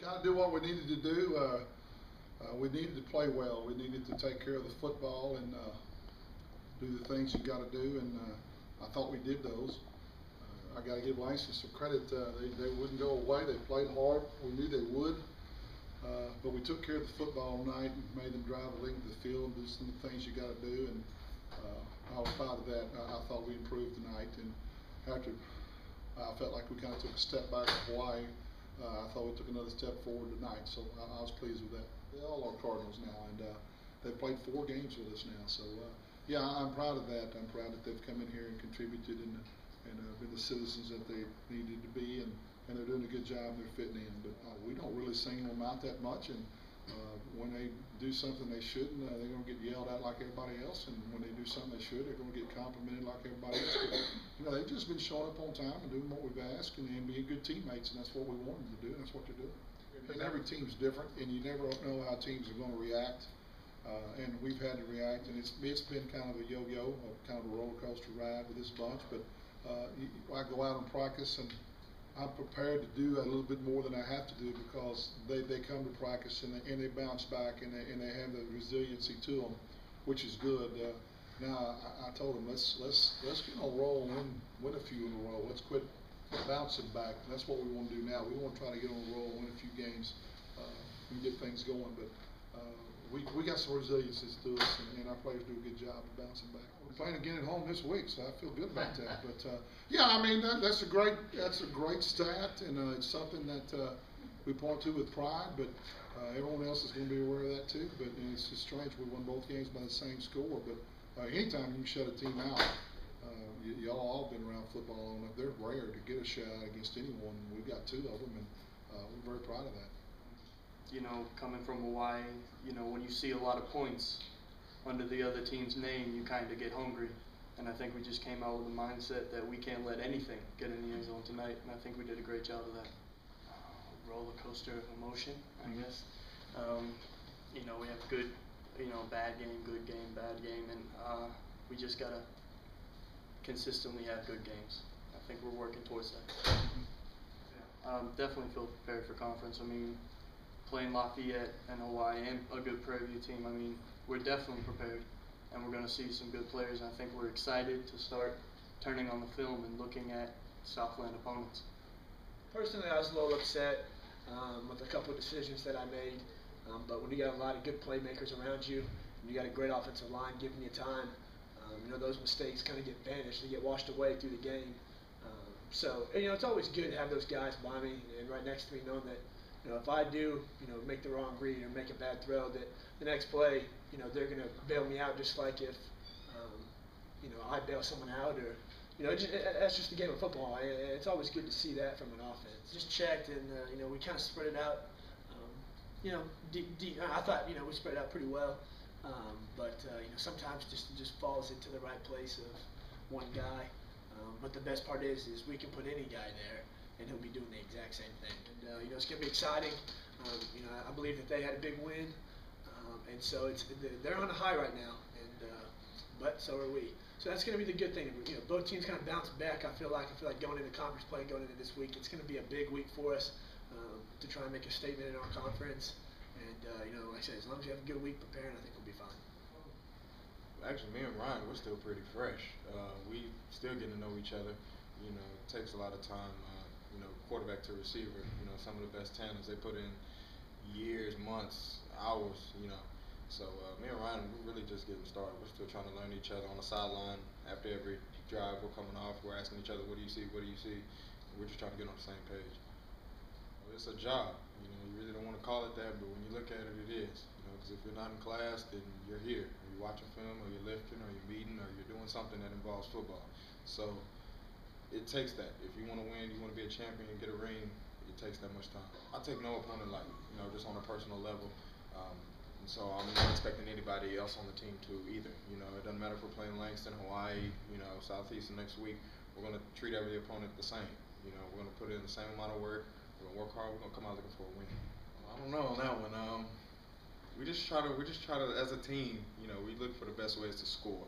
kind of do what we needed to do. We needed to play well. We needed to take care of the football and do the things you got to do, and I thought we did those. I got to give Langston some credit. They wouldn't go away. They played hard. We knew they would. But we took care of the football night and made them drive the length of the field and do some of the things you got to do. And I was proud of that. I thought we improved tonight. And after I felt like we kind of took a step back in Hawaii, I thought we took another step forward tonight. So I was pleased with that. They all are Cardinals now, and they've played 4 games with us now. So yeah, I'm proud of that. I'm proud that they've come in here and contributed and been the citizens that they needed to be, and they're doing a good job. They're fitting in, but we don't really single them out that much. And when they do something they shouldn't, they're going to get yelled at like everybody else. And when they do something they should, they're going to get complimented like everybody else. But, you know, they've just been showing up on time and doing what we've asked and being good teammates, and that's what we want them to do. And that's what they're doing. And every team's different, and you never know how teams are going to react. And we've had to react, and it's been kind of a yo-yo, kind of a roller coaster ride with this bunch. But I go out and practice, and I'm prepared to do a little bit more than I have to do because they come to practice and they bounce back and they have the resiliency to them, which is good. Now I told them let's get on a roll and win a few in a row. Let's quit bouncing back. That's what we want to do now. We want to try to get on a roll and win a few games and get things going. But we got some resiliencies to us, and our players do a good job of bouncing back. We're playing again at home this week, so I feel good about that. But yeah, I mean that's a great stat, and it's something that we point to with pride. But everyone else is going to be aware of that too. But it's just strange we won both games by the same score. But anytime you shut a team out, y'all all been around football long enough. They're rare to get a shutout against anyone. We've got 2 of them, and we're very proud of that. You know, coming from Hawaii, you know, when you see a lot of points under the other team's name, you kind of get hungry. And I think we just came out with the mindset that we can't let anything get in the end zone tonight, and I think we did a great job of that. Roller coaster of emotion, I guess. You know, we have good, you know, bad game, good game, bad game, and we just got to consistently have good games. I think we're working towards that. Definitely feel prepared for conference. I mean, playing Lafayette and Hawaii and a good Prairie View team, I mean, we're definitely prepared, and we're going to see some good players. I think we're excited to start turning on the film and looking at Southland opponents. Personally, I was a little upset with a couple of decisions that I made, but when you got a lot of good playmakers around you, and you got a great offensive line giving you time, you know, those mistakes kind of get vanished, they get washed away through the game. So, you know, it's always good to have those guys by me and right next to me, knowing that, you know, if I do, you know, make the wrong read or make a bad throw, that the next play, you know, they're going to bail me out just like if, you know, I bail someone out or, you know, that's just the game of football. It's always good to see that from an offense. Just checked and, you know, we kind of spread it out. You know, I thought, you know, we spread it out pretty well. But, you know, sometimes just falls into the right place of one guy. But the best part is we can put any guy there, and he'll be doing the exact same thing. And you know, it's gonna be exciting. You know, I believe that they had a big win, and so they're on a high right now. And but so are we. So that's gonna be the good thing. You know, both teams kind of bounce back. I feel like going into conference play, going into this week, it's gonna be a big week for us to try and make a statement in our conference. And you know, like I said, as long as you have a good week preparing, I think we'll be fine. Actually, me and Ryan, we're still pretty fresh. We still getting to know each other. You know, it takes a lot of time. You know, quarterback to receiver. You know, some of the best tandems, they put in years, months, hours. You know, so me and Ryan, we're really just getting started. We're still trying to learn each other on the sideline. After every drive, we're coming off. We're asking each other, "What do you see? What do you see?" We're just trying to get on the same page. It's a job. You know, you really don't want to call it that, but when you look at it, it is. You know, because if you're not in class, then you're here. You're watching film, or you're lifting, or you're meeting, or you're doing something that involves football. So it takes that. If you want to win, you want to be a champion, get a ring, it takes that much time. I take no opponent lightly, you know, just on a personal level. And so I'm not expecting anybody else on the team to either. You know, it doesn't matter if we're playing Langston, Hawaii, you know, Southeastern next week. We're going to treat every opponent the same. You know, we're going to put in the same amount of work. We're going to work hard. We're going to come out looking for a win. I don't know on that one. We just try to, as a team, you know, we look for the best ways to score.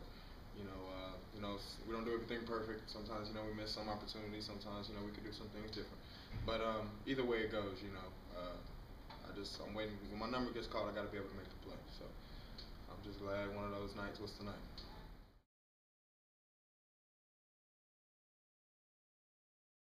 You know, we don't do everything perfect. Sometimes, you know, we miss some opportunities. Sometimes, you know, we could do some things different. But either way it goes, you know, I'm waiting. When my number gets called, I got to be able to make the play. So I'm just glad one of those nights was tonight.